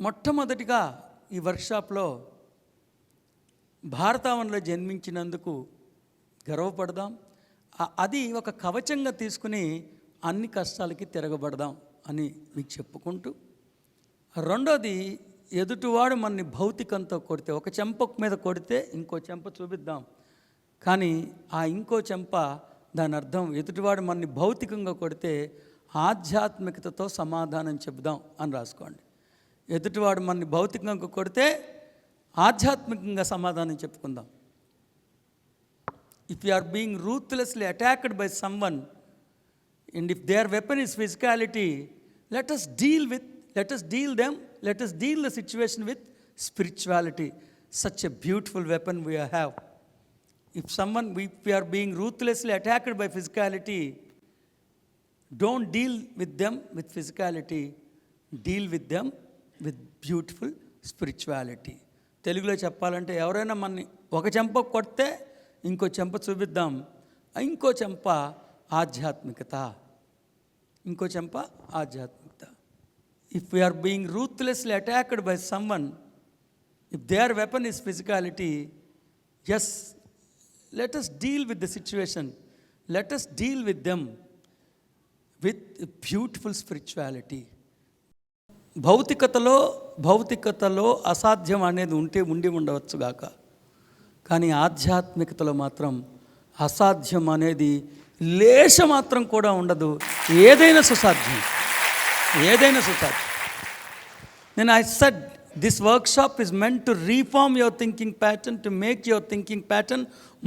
మొట్టమొదటిగా ఈ వర్క్షాప్లో భారతావనిలో జన్మించినందుకు గర్వపడదాం. అది ఒక కవచంగా తీసుకుని అన్ని కష్టాలకి తిరగబడదాం అని మీకు చెప్పుకుంటూ, రెండోది ఎదుటివాడు మనని భౌతికంతో కొడితే, ఒక చెంప మీద కొడితే ఇంకో చెంప చూపిద్దాం, కానీ ఆ ఇంకో చెంప దాని అర్థం ఎదుటివాడు మనని భౌతికంగా కొడితే ఆధ్యాత్మికతతో సమాధానం చెబుదాం అని రాసుకోండి. ఎదుటివాడు మనని భౌతికంగా కొడితే ఆధ్యాత్మికంగా సమాధానం చెప్పుకుందాం. If you are being ruthlessly attacked by someone and if their weapon is physicality, let us deal the situation with spirituality. Such a beautiful weapon we have. If we are being ruthlessly attacked by physicality, don't deal with them with physicality, deal with them with beautiful spirituality. తెలుగులో చెప్పాలంటే ఎవరైనా మనని ఒక చెంప కొడితే ఇంకో చెంప చూపిద్దాం, ఇంకో చెంప ఆధ్యాత్మికత, ఇంకో చెంప ఆధ్యాత్మికత. If we are being ruthlessly attacked by someone, if their weapon is physicality, yes, let us deal with the situation, let us deal with them with beautiful spirituality. భౌతికతలో అసాధ్యం అనేది ఉండి ఉండవచ్చుగాక, కానీ ఆధ్యాత్మికతలో మాత్రం అసాధ్యం అనేది లేశ మాత్రం కూడా ఉండదు. ఏదైనా సుసాధ్యం. Then I said this workshop is meant to reform your thinking pattern, to make your thinking pattern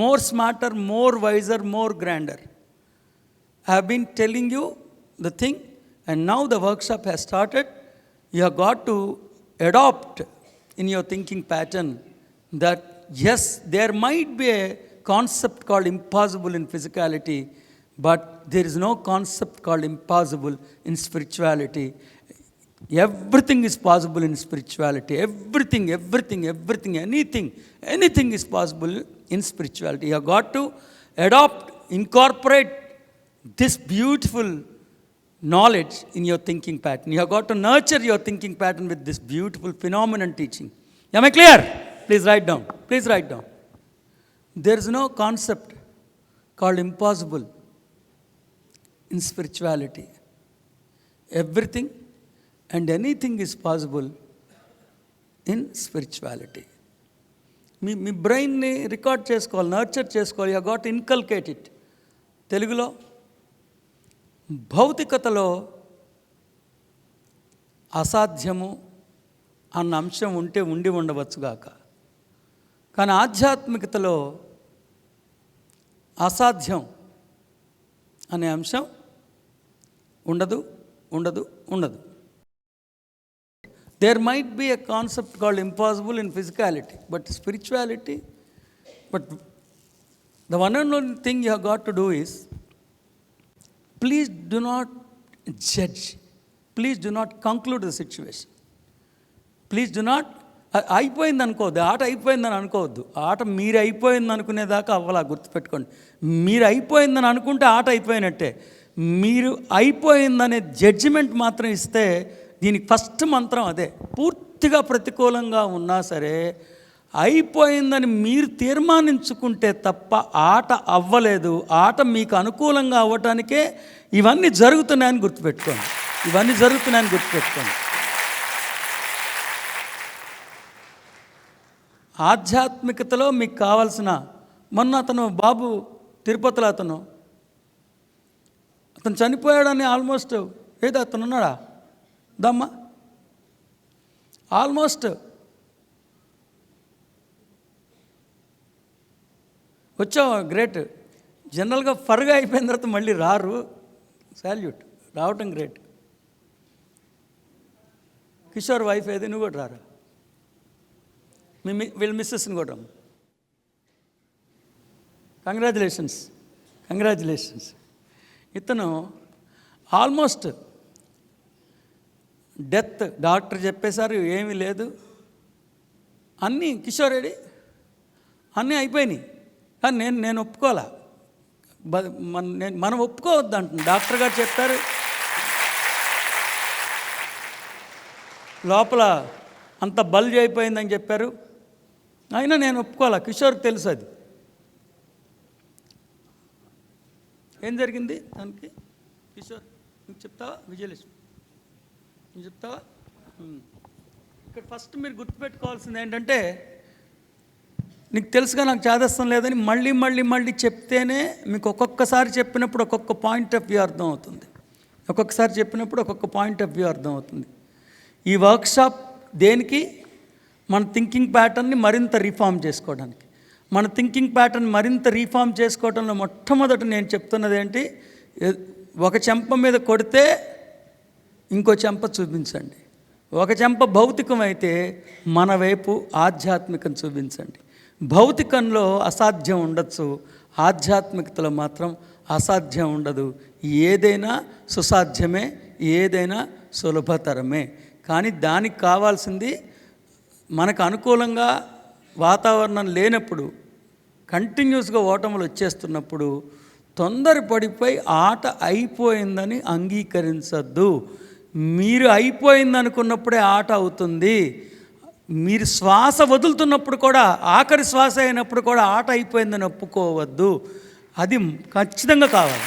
more smarter, more wiser, more grander. I have been telling you the thing, and now the workshop has started. You have got to adopt in your thinking pattern that yes, there might be a concept called impossible in physicality, but there is no concept called impossible in spirituality. Everything is possible in spirituality. Everything, anything is possible in spirituality. You have got to incorporate this beautiful knowledge in your thinking pattern. You have got to nurture your thinking pattern with this beautiful phenomenon teaching. Am I clear? Please write down. There is no concept called impossible in spirituality. Everything and anything is possible in spirituality. మీ బ్రెయిన్ని record చేసుకోవాలి, nurture చేసుకోవాలి. You got inculcate it. తెలుగులో భౌతికతలో అసాధ్యము అన్న అంశం ఉండి ఉండవచ్చుగాక, కానీ ఆధ్యాత్మికతలో అసాధ్యం అనే అంశం ఉండదు. There might be a concept called impossible in physicality, but spirituality, but the one and only thing you have got to do is, please do not judge, please do not conclude the situation, please do not అయిపోయింది అనుకోవద్దు, ఆట అయిపోయిందని అనుకోవద్దు. ఆట మీరు అయిపోయింది అనుకునేదాకా అవ్వాలా, గుర్తుపెట్టుకోండి. మీరు అయిపోయిందని అనుకుంటే ఆట అయిపోయినట్టే. మీరు అయిపోయిందనే జడ్జిమెంట్ మాత్రం ఇస్తే, దీనికి ఫస్ట్ మంత్రం అదే. పూర్తిగా ప్రతికూలంగా ఉన్నా సరే అయిపోయిందని మీరు తీర్మానించుకుంటే తప్ప ఆట అవ్వలేదు. ఆట మీకు అనుకూలంగా అవ్వటానికే ఇవన్నీ జరుగుతున్నాయని గుర్తుపెట్టుకోండి. ఆధ్యాత్మికతలో మీకు కావాల్సిన, మొన్న అతను బాబు తిరుపతిలో అతను చనిపోయాడని ఆల్మోస్ట్, ఏదో అతను ఉన్నాడా దమ్మ, ఆల్మోస్ట్ వచ్చావు, గ్రేట్. జనరల్గా ఫర్గా అయిపోయిన తర్వాత మళ్ళీ రారు, సాల్యూట్, రావటం గ్రేట్. కిషోర్ వైఫ్ ఏది, నువ్వు కూడా రారా, వీళ్ళ మిస్సెస్ని కూడా. కంగ్రాచులేషన్స్. ఇతను ఆల్మోస్ట్ డెత్, డాక్టర్ చెప్పేశారు ఏమీ లేదు, అన్నీ కిషోర్ రెడ్డి అన్నీ అయిపోయినాయి. కానీ నేను ఒప్పుకోవాలా, మనం ఒప్పుకోవద్దు అంటున్నాను. డాక్టర్ గారు చెప్పారు లోపల అంత బల్జ్ అయిపోయిందని చెప్పారు. అయినా నేను ఒప్పుకోవాలా, కిషోర్కి తెలుసు అది ఏం జరిగింది దానికి. కిషోర్ నువ్వు చెప్తావా? విజయలక్ష్మి నువ్వు చెప్తావా? ఇక్కడ ఫస్ట్ మీరు గుర్తుపెట్టుకోవాల్సింది ఏంటంటే, నీకు తెలుసుగా నాకు చాదస్తం లేదని మళ్ళీ మళ్ళీ మళ్ళీ చెప్తేనే మీకు ఒక్కొక్కసారి చెప్పినప్పుడు ఒక్కొక్క పాయింట్ ఆఫ్ వ్యూ అర్థం అవుతుంది. ఒక్కొక్కసారి చెప్పినప్పుడు ఒక్కొక్క పాయింట్ ఆఫ్ వ్యూ అర్థం అవుతుంది. ఈ వర్క్షాప్ దేనికి? మన థింకింగ్ ప్యాటర్న్ని మరింత రీఫార్మ్ చేసుకోవడానికి. మన థింకింగ్ ప్యాటర్న్ మరింత రీఫార్మ్ చేసుకోవడంలో మొట్టమొదట నేను చెప్తున్నది ఏంటి, ఒక చెంప మీద కొడితే ఇంకో చెంప చూపించండి. ఒక చెంప భౌతికం అయితే మన వైపు ఆధ్యాత్మికం చూపించండి. భౌతికంలో అసాధ్యం ఉండొచ్చు, ఆధ్యాత్మికతలో మాత్రం అసాధ్యం ఉండదు. ఏదైనా సుసాధ్యమే, ఏదైనా సులభతరమే. కానీ దానికి కావాల్సింది మనకు అనుకూలంగా వాతావరణం లేనప్పుడు, కంటిన్యూస్గా ఓటములు వచ్చేస్తున్నప్పుడు తొందరపడిపోయి ఆట అయిపోయిందని అంగీకరించద్దు. మీరు అయిపోయింది అనుకున్నప్పుడే ఆట అవుతుంది. మీరు శ్వాస వదులుతున్నప్పుడు కూడా, ఆఖరి శ్వాస అయినప్పుడు కూడా ఆట అయిపోయిందని ఒప్పుకోవద్దు. అది ఖచ్చితంగా కావాలి,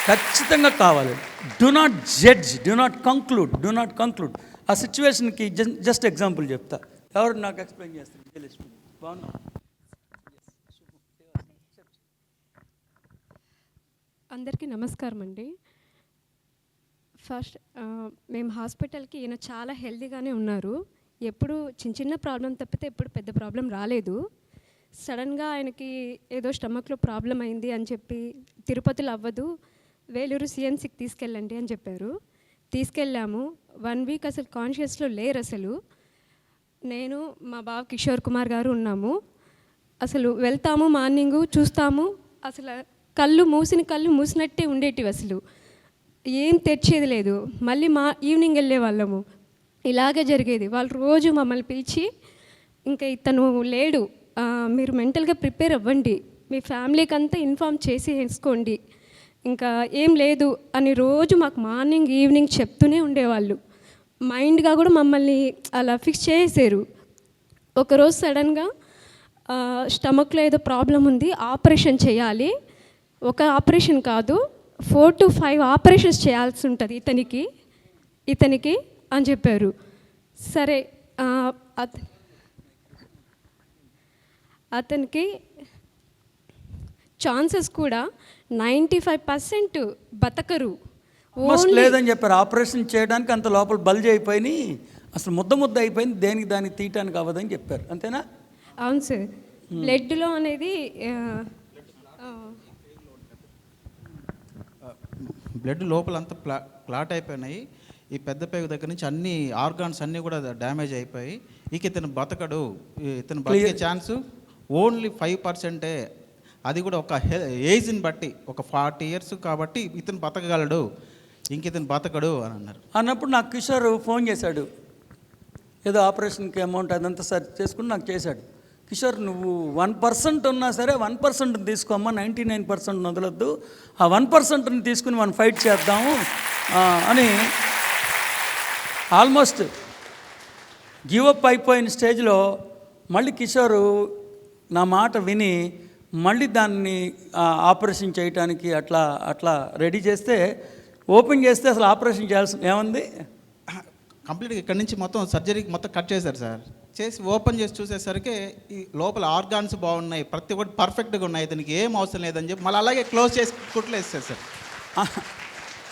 ఖచ్చితంగా కావాలి. Do not judge, do not conclude, do not conclude. ఆ సిచ్యువేషన్కి జస్ట్ ఎగ్జాంపుల్ చెప్తా. ఎవరు నాకు ఎక్స్ప్లెయిన్ చేస్తారు? విజయలక్ష్మి బాగున్నా. అందరికీ నమస్కారం అండి. ఫస్ట్ మేము హాస్పిటల్కి ఈయన చాలా హెల్తీగానే ఉన్నారు. ఎప్పుడు చిన్న చిన్న ప్రాబ్లం తప్పితే ఎప్పుడు పెద్ద ప్రాబ్లం రాలేదు. సడన్గా ఆయనకి ఏదో స్టమక్లో ప్రాబ్లం అయింది అని చెప్పి తిరుపతిలో అవ్వదు, వేలూరు సిఎంసికి తీసుకెళ్ళండి అని చెప్పారు. తీసుకెళ్ళాము. 1 వీక్ అసలు కాన్షియస్లో లేరు. అసలు నేను మా బావ కిషోర్ కుమార్ గారు ఉన్నాము. అసలు వెళ్తాము, మార్నింగు చూస్తాము, అసలు కళ్ళు మూసినట్టే ఉండేటివి. అసలు ఏం తెచ్చేది లేదు. మళ్ళీ ఈవినింగ్ వెళ్ళే వాళ్ళము. ఇలాగే జరిగేది. వాళ్ళు రోజు మమ్మల్ని పిలిచి, ఇంకా ఇతను లేడు, మీరు మెంటల్గా ప్రిపేర్ అవ్వండి, మీ ఫ్యామిలీకి అంతా ఇన్ఫామ్ చేసి వేసుకోండి, ఇంకా ఏం లేదు అని రోజు మాకు మార్నింగ్ ఈవినింగ్ చెప్తూనే ఉండేవాళ్ళు. మైండ్గా కూడా మమ్మల్ని అలా ఫిక్స్ చేసేసారు. ఒకరోజు సడన్గా స్టమక్లో ఏదో ప్రాబ్లం ఉంది, ఆపరేషన్ చేయాలి, ఒక ఆపరేషన్ కాదు 4 to 5 ఆపరేషన్స్ చేయాల్సి ఉంటుంది ఇతనికి అని చెప్పారు. సరే, అతనికి ఛాన్సెస్ కూడా 95% బతకరు లేదని చెప్పారు. ఆపరేషన్ చేయడానికి అంత లోపల బల్జ్ అయిపోయి అసలు ముద్ద అయిపోయింది, దేనికి దానికి తీయటానికి అవ్వదని చెప్పారు. అంతేనా? అవును సార్. బ్లడ్లో అనేది బ్లడ్ లోపలంతా క్లాట్ అయిపోయినాయి. ఈ పెద్ద పేగు దగ్గర నుంచి అన్ని ఆర్గాన్స్ అన్నీ కూడా డ్యామేజ్ అయిపోయి ఇతను బతకడు, ఇతను బతికే ఛాన్స్ ఓన్లీ 5%. అది కూడా ఒక ఏజ్ని బట్టి, ఒక 40 years కాబట్టి ఇతను బతకగలడు, ఇతను బతకడు అని అన్నప్పుడు నాకు కిషోర్ ఫోన్ చేశాడు. ఏదో ఆపరేషన్కి అమౌంట్ అదంతా సరి చేసుకుని నాకు చేశాడు. కిషోర్, నువ్వు 1% ఉన్నా సరే 1% తీసుకోమ్మా, 99% వదలొద్దు, ఆ 1%ని తీసుకుని మనం ఫైట్ చేద్దాము అని ఆల్మోస్ట్ గివప్ అయిపోయిన స్టేజ్లో మళ్ళీ కిషోరు నా మాట విని మళ్ళీ దాన్ని ఆపరేషన్ చేయడానికి అట్లా రెడీ చేస్తే, ఓపెన్ చేస్తే అసలు ఆపరేషన్ చేయాల్సి ఏముంది, కంప్లీట్గా ఇక్కడ నుంచి మొత్తం సర్జరీకి మొత్తం కట్ చేశారు సార్. చేసి ఓపెన్ చేసి చూసేసరికి ఈ లోపల ఆర్గాన్స్ బాగున్నాయి, ప్రతి ఒక్కటి పర్ఫెక్ట్గా ఉన్నాయి, ఇతనికి ఏం అవసరం లేదని చెప్పి మళ్ళీ అలాగే క్లోజ్ చేసి కుట్లు వేస్తారు సార్.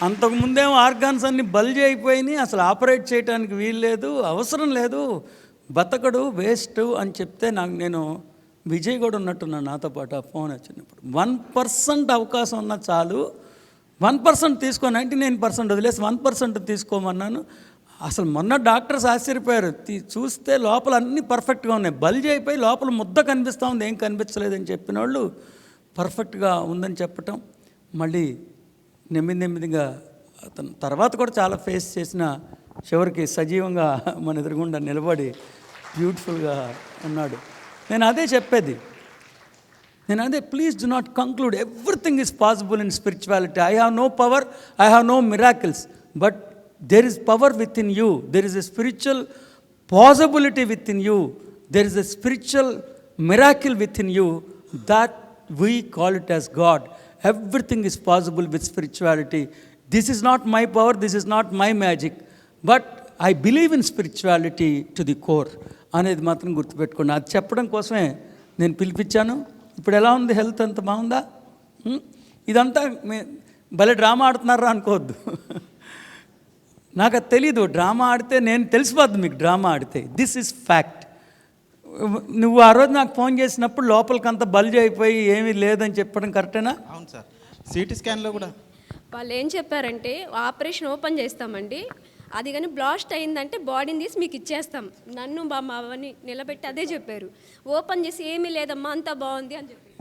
అంతకుముందేమో ఆర్గాన్స్ అన్ని బల్జ్ అయిపోయినాయి, అసలు ఆపరేట్ చేయడానికి వీలు లేదు, అవసరం లేదు, బతకడు, వేస్ట్ అని చెప్తే నేను విజయ్ కూడా ఉన్నట్టున్నాను నాతో పాటు. ఆ ఫోన్ వచ్చినప్పుడు 1% అవకాశం ఉన్నా చాలు, 1% తీసుకో, 99% వదిలేసి 1% తీసుకోమన్నాను. అసలు మొన్న డాక్టర్స్ ఆశ్చర్యపోయారు, చూస్తే లోపల అన్నీ పర్ఫెక్ట్గా ఉన్నాయి, బల్జ్ అయిపోయి లోపల ముద్ద కనిపిస్తూ ఉంది, ఏం కనిపించలేదని చెప్పిన వాళ్ళు పర్ఫెక్ట్గా ఉందని చెప్పటం. మళ్ళీ నెమ్మదిగా అతను తర్వాత కూడా చాలా ఫేస్ చేసిన, చివరికి సజీవంగా మన ఎదురుగుండా నిలబడి బ్యూటిఫుల్గా ఉన్నాడు. నేను అదే చెప్పేది, please do not conclude, everything is possible in spirituality. I have no power, I have no miracles, but there is power within you, there is a spiritual possibility within you, there is a spiritual miracle within you that we call it as God. Everything is possible with spirituality. This is not my power, this is not my magic, but I believe in spirituality to the core అనేది మాత్రం గుర్తుపెట్టుకోండి. అది చెప్పడం కోసమే నేను పిలిపించాను. ఇప్పుడు ఎలా ఉంది, హెల్త్ అంత బాగుందా? ఇదంతా భలే డ్రామా ఆడుతున్నారా అనుకోవద్దు. నాకు అది తెలీదు. డ్రామా ఆడితే నేను తెలిసిపోద్ది మీకు డ్రామా ఆడితే. This is fact. నువ్వు ఆ రోజు నాకు ఫోన్ చేసినప్పుడు లోపలికంతా బల్జ్ అయిపోయి ఏమీ లేదని చెప్పడం కరెక్టేనా? అవును సార్. సిటీ స్కాన్లో కూడా వాళ్ళు ఏం చెప్పారంటే ఆపరేషన్ ఓపెన్ చేస్తామండి, అది కానీ బ్లాస్ట్ అయిందంటే బాడీని తీసి మీకు ఇచ్చేస్తాం. నన్ను మా అవన్నీ నిలబెట్టి అదే చెప్పారు. ఓపెన్ చేసి ఏమీ లేదమ్మా అంతా బాగుంది అని చెప్పి.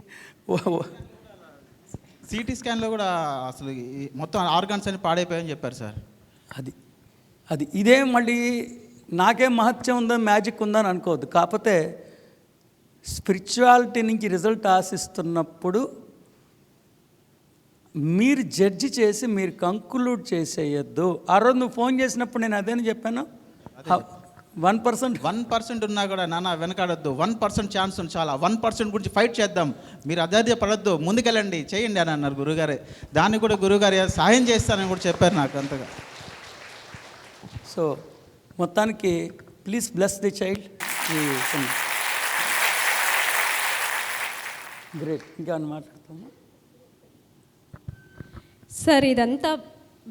సిటీ స్కాన్లో కూడా అసలు మొత్తం ఆర్గాన్స్ అని పాడైపోయాయని చెప్పారు సార్. అది ఇదే మళ్ళీ నాకేం మహత్యం ఉందో మ్యాజిక్ ఉందని అనుకోవద్దు. కాకపోతే స్పిరిచువాలిటీ నుంచి రిజల్ట్ ఆశిస్తున్నప్పుడు మీరు జడ్జి చేసి మీరు కంక్లూడ్ చేసేయద్దు. ఆ రోజు నువ్వు ఫోన్ చేసినప్పుడు నేను అదేని చెప్పాను, 1% ఉన్నా కూడా నాన్న వెనకాడద్దు, 1% ఛాన్స్ ఉంది చాలా, 1% గురించి ఫైట్ చేద్దాం, మీరు అదే పడద్దు, ముందుకెళ్ళండి, చేయండి అని అన్నారు గురుగారే. దాన్ని కూడా గురుగారు సహాయం చేస్తానని కూడా చెప్పారు నాకు అంతగా. సో మొత్తానికి please bless the child. Great. ఇంకా మాట్లాడతాము సార్. ఇదంతా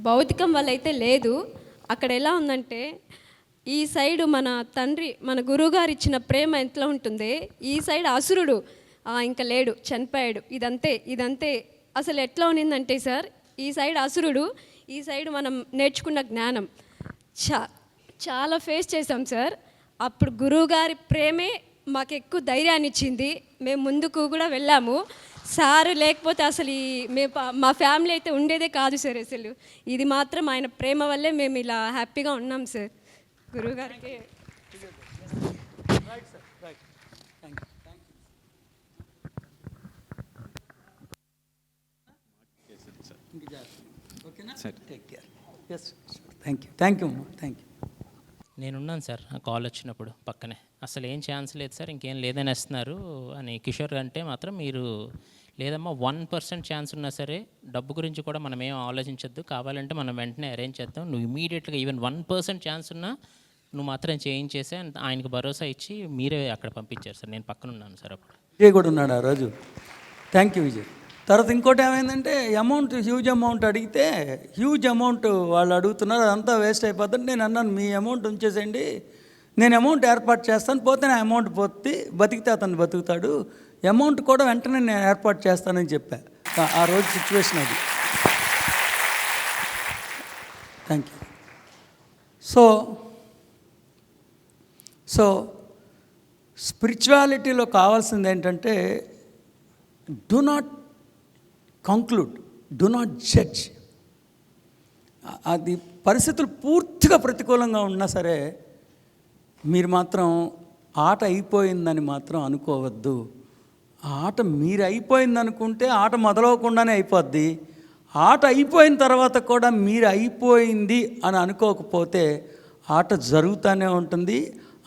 భౌతికం వల్ల అయితే లేదు. అక్కడ ఎలా ఉందంటే ఈ సైడు మన తండ్రి మన గురువుగారు ఇచ్చిన ప్రేమ ఎంతలో ఉంటుంది, ఈ సైడ్ అసురుడు ఇంకా లేడు, చనిపోయాడు. ఇదంతే అసలు ఎట్లా ఉన్నిందంటే సార్, ఈ సైడ్ అసురుడు, ఈ సైడ్ మనం నేర్చుకున్న జ్ఞానం చాలా ఫేస్ చేసాం సార్. అప్పుడు గురువుగారి ప్రేమే మాకు ఎక్కువ ధైర్యాన్ని ఇచ్చింది. మేము ముందుకు కూడా వెళ్ళాము. సారు లేకపోతే అసలు మా ఫ్యామిలీ అయితే ఉండేదే కాదు సార్. అసలు ఇది మాత్రం ఆయన ప్రేమ వల్లే మేము ఇలా హ్యాపీగా ఉన్నాం సార్. గురువుగారికి థ్యాంక్ యూ. నేనున్నాను సార్. ఆ కాల్ వచ్చినప్పుడు పక్కనే అసలు ఏం ఛాన్స్ లేదు సార్, ఇంకేం లేదని వేస్తున్నారు అని కిషోర్ అంటే మాత్రం మీరు లేదమ్మా 1% ఛాన్స్ ఉన్నా సరే డబ్బు గురించి కూడా మనం ఏం ఆలోచించద్దు, కావాలంటే మనం వెంటనే అరేంజ్ చేద్దాం, నువ్వు ఇమీడియట్గా ఈవెన్ 1% ఛాన్స్ ఉన్నా నువ్వు మాత్రం చేయించేసే ఆయనకు భరోసా ఇచ్చి మీరే అక్కడ పంపించారు సార్. నేను పక్కన ఉన్నాను సార్. అప్పుడు విజయ్ కూడా ఉన్నాడు ఆ రోజు. Thank you Vijay. తర్వాత ఇంకోటి ఏమైందంటే అమౌంట్ హ్యూజ్ అమౌంట్ అడిగితే హ్యూజ్ అమౌంట్ వాళ్ళు అడుగుతున్నారు, అదంతా వేస్ట్ అయిపోతుంది. నేను అన్నాను మీ అమౌంట్ ఉంచేసేయండి, నేను అమౌంట్ ఏర్పాటు చేస్తాను, పోతే నా అమౌంట్ పోతే బతికితే అతను బతుకుతాడు, అమౌంట్ కూడా వెంటనే నేను ఏర్పాటు చేస్తానని చెప్పా. ఆ రోజు సిచ్యువేషన్ అది. Thank you. సో స్పిరిచువాలిటీలో కావాల్సింది ఏంటంటే do not conclude, do not judge. అది పరిస్థితులు పూర్తిగా ప్రతికూలంగా ఉన్నా సరే మీరు మాత్రం ఆట అయిపోయిందని మాత్రం అనుకోవద్దు. ఆట మీరు అయిపోయింది అనుకుంటే ఆట మొదలవకుండానే అయిపోద్ది. ఆట అయిపోయిన తర్వాత కూడా మీరు అయిపోయింది అని అనుకోకపోతే ఆట జరుగుతూనే ఉంటుంది,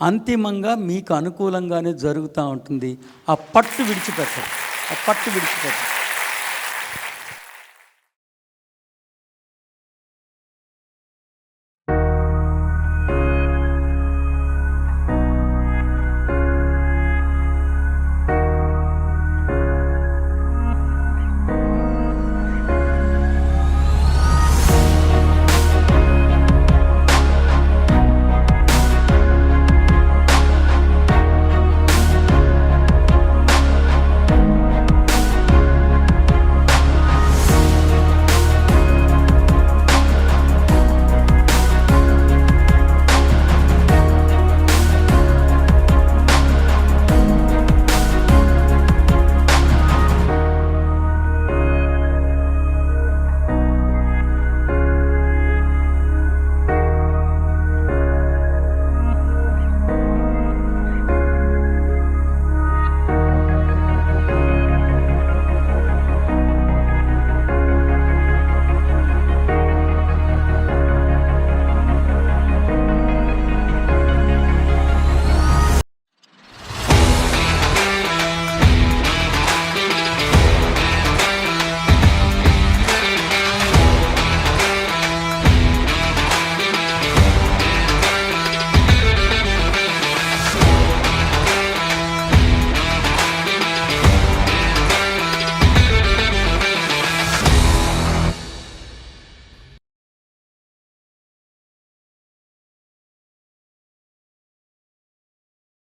అంతిమంగా మీకు అనుకూలంగానే జరుగుతూ ఉంటుంది. ఆ పట్టు విడిచిపెట్టదు.